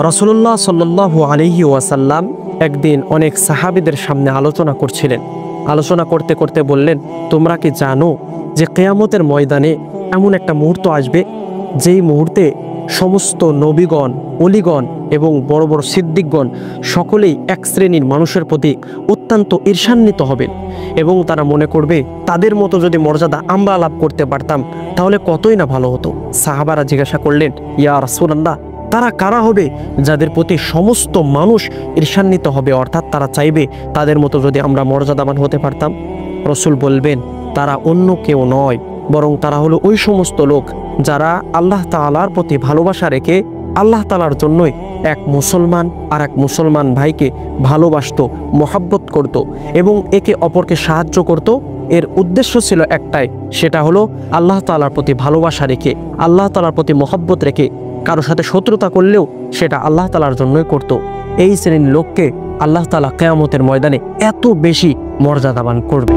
রাসূলুল্লাহ সাল্লাল্লাহু আলাইহি ওয়াসাল্লাম একদিন অনেক সাহাবীদের সামনে আলোচনা করছিলেন। আলোচনা করতে করতে বললেন, তোমরা কি জানো যে কিয়ামতের ময়দানে এমন একটা মুহূর্ত আসবে যেই মুহূর্তে সমস্ত নবীগণ, অলিগণ এবং বড় বড় সিদ্দিকগণ সকলেই এক শ্রেণীর মানুষের প্রতি অত্যন্ত ঈর্ষান্বিত হবেন এবং তারা মনে করবে তাদের মতো যদি মর্যাদা আমরা লাভ করতে পারতাম তাহলে কতই না ভালো হতো। সাহাবারা জিজ্ঞাসা করলেন, ইয়া রাসূলুল্লাহ, তারা কারা হবে যাদের প্রতি সমস্ত মানুষ ঈর্ষান্বিত হবে, অর্থাৎ তারা চাইবে তাদের মতো যদি আমরা মর্যাদাবান হতে পারতাম? রসুল বলবেন, তারা অন্য কেউ নয়, বরং তারা হলো ওই সমস্ত লোক যারা আল্লাহ তাআলার প্রতি ভালোবাসা রেখে আল্লাহ তাআলার জন্যই এক মুসলমান আর এক মুসলমান ভাইকে ভালোবাসত, মহাব্বত করত এবং একে অপরকে সাহায্য করত। এর উদ্দেশ্য ছিল একটাই, সেটা হলো আল্লাহ তাআলার প্রতি ভালোবাসা রেখে, আল্লাহ তাআলার প্রতি মহাব্বত রেখে কারোর সাথে শত্রুতা করলেও সেটা আল্লাহ তাআলার জন্যই করত। এই শ্রেণীর লোককে আল্লাহ তাআলা কিয়ামতের ময়দানে এত বেশি মর্যাদাবান করবে।